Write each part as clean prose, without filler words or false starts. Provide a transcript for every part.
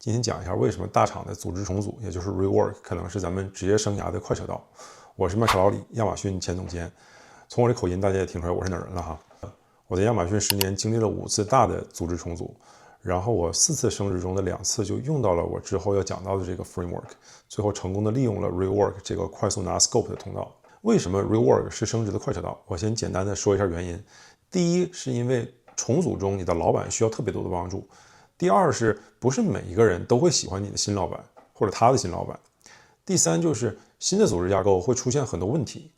今天讲一下为什么大厂的组织重组，也就是 Reorg 可能是咱们职业生涯的快车道。我是麦克老李，亚马逊前总监。从我这口音大家也听出来我是哪人了哈。我在亚马逊10年经历了5次大的组织重组，然后我4次升职中的2次就用到了我之后要讲到的这个 framework， 最后成功的利用了 Reorg 这个快速拿 scope 的通道。为什么 Reorg 是升职的快车道？我先简单的说一下原因。第一是因为重组中你的老板需要特别多的帮助。第二是不是每一个人都会喜欢你的新老板或者他的新老板？第三就是新的组织架构会出现很多问题。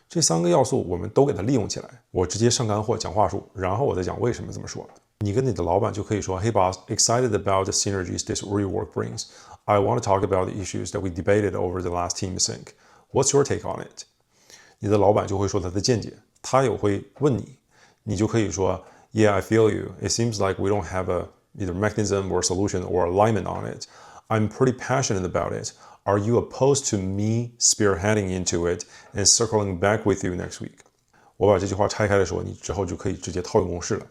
这3个要素我们都给它利用起来。我直接上干货讲话术，然后我再讲为什么这么说。你跟你的老板就可以说 Hey boss, excited about the synergies this rework brings. I want to talk about the issues that we debated over the last team sync. What's your take on it? 你的老板就会说他的见解，他也会问你，你就可以说 Yeah, I feel you. It seems like we don't have a either mechanism or solution or alignment on it. I'm pretty passionate about it. Are you opposed to me spearheading into it and circling back with you next week? 我把这句话拆开来说，你之后就可以直接套用公式了。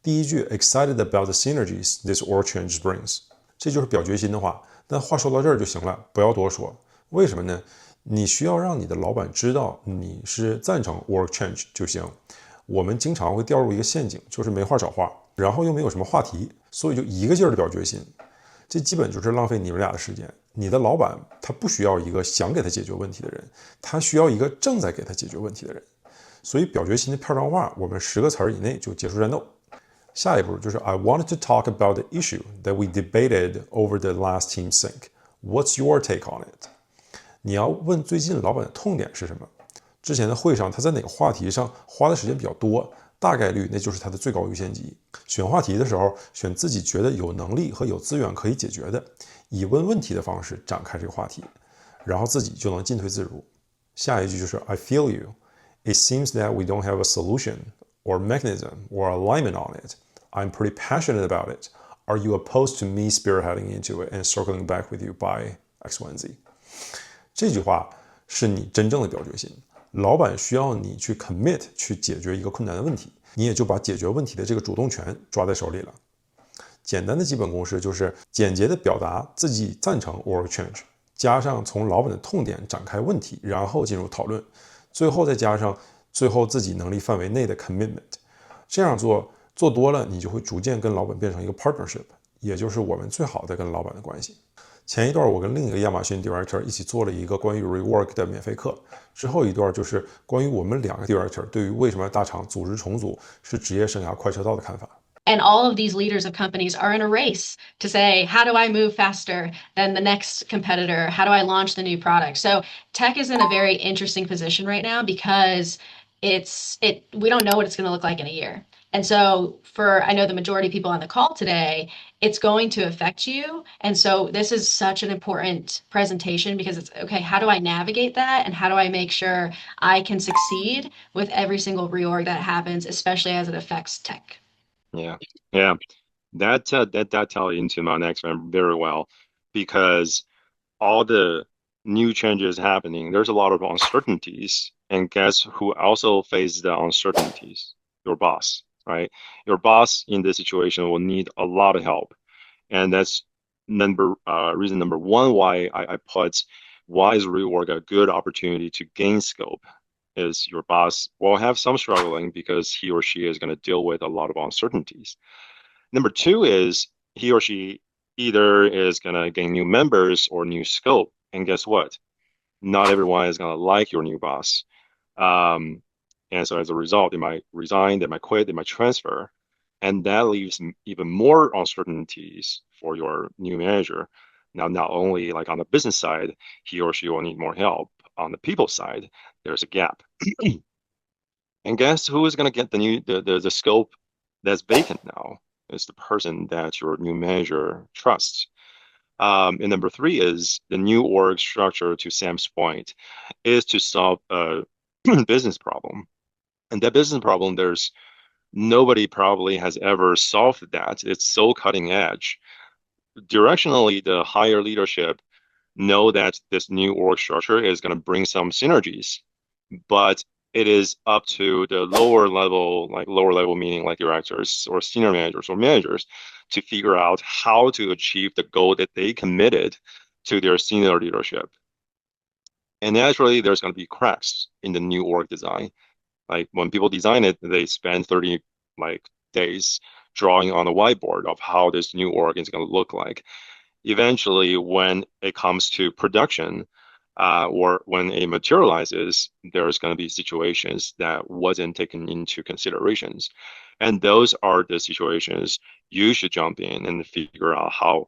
第一句 excited about the synergies this org change brings， 这就是表决心的话。但话说到这儿就行了，不要多说。为什么呢？你需要让你的老板知道你是赞成 org change 就行。我们经常会掉入一个陷阱，就是没话找话，然后又没有什么话题，所以就一个劲儿的表决心，这基本就是浪费你们俩的时间。你的老板他不需要一个想给他解决问题的人，他需要一个正在给他解决问题的人。所以表决心的片章话，我们10个词以内就结束战斗。下一步就是 I wanted to talk about the issue that we debated over the last team sync. What's your take on it? 你要问最近老板的痛点是什么？之前的会上他在哪个话题上花的时间比较多，大概率那就是他的最高优先级。选话题的时候，选自己觉得有能力和有资源可以解决的，以问问题的方式展开这个话题，然后自己就能进退自如。下一句就是 I feel you. It seems that we don't have a solution or mechanism or alignment on it. I'm pretty passionate about it. Are you opposed to me spearheading into it and circling back with you by X, Y, and Z? 这句话是你真正的表决心。老板需要你去 commit 去解决一个困难的问题，你也就把解决问题的这个主动权抓在手里了。简单的基本公式就是简洁的表达自己赞成 org change， 加上从老板的痛点展开问题，然后进入讨论，最后再加上最后自己能力范围内的 commitment。 这样做多了，你就会逐渐跟老板变成一个 partnership， 也就是我们最好的跟老板的关系。前一段我跟另一个亚马逊 Director 一起做了一个关于 Reorg 的免费课，之后一段就是关于我们2个 Director 对于为什么大厂组织重组是职业生涯快车道的看法。And all of these leaders of companies are in a race to say, how do I move faster than the next competitor? How do I launch the new product? So tech is in a very interesting position right now because we don't know what it's going to look like in a year. And so I know the majority of people on the call today, it's going to affect you. And so this is such an important presentation because it's, okay, how do I navigate that? And how do I make sure I can succeed with every single reorg that happens, especially as it affects tech? Yeah. That ties into my next one very well because all the new changes happening, there's a lot of uncertainties. And guess who also faces the uncertainties? Your boss, right? Your boss in this situation will need a lot of help. And that's reason number 1 why I put why is reorg a good opportunity to gain scope is your boss will have some struggling because he or she is going to deal with a lot of uncertainties. Number 2 is he or she either is going to gain new members or new scope. And guess what? Not everyone is going to like your new boss. And so as a result, they might resign, they might quit, they might transfer. And that leaves even more uncertainties for your new manager. Now, not only like on the business side, he or she will need more help. On the people side, there's a gap. And guess who is going to get the scope that's vacant now? It's the person that your new manager trusts. And number 3 is the new org structure, to Sam's point, is to solve a business problem. And that business problem, there's nobody probably has ever solved that. It's so cutting edge. Directionally, the higher leadership know that this new org structure is going to bring some synergies, but it is up to the lower level meaning like directors or senior managers or managers to figure out how to achieve the goal that they committed to their senior leadership. And naturally, there's going to be cracks in the new org design. Like when people design it, they spend 30 days drawing on a whiteboard of how this new org is going to look like. Eventually, when it comes to production, or when it materializes, there's going to be situations that wasn't taken into considerations. And those are the situations you should jump in and figure out how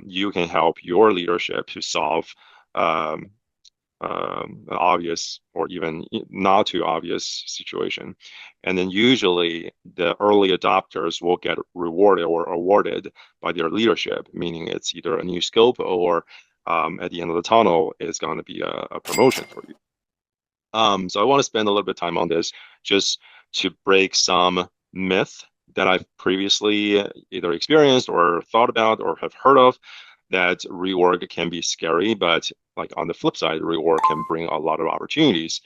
you can help your leadership to solve obvious or even not too obvious situation. And then usually the early adopters will get rewarded or awarded by their leadership, meaning it's either a new scope or at the end of the tunnel, it's going to be a promotion for you. So I want to spend a little bit of time on this just to break some myth that I've previously either experienced or thought about or have heard of, that reorg can be scary, but like on the flip side, reorg can bring a lot of opportunities.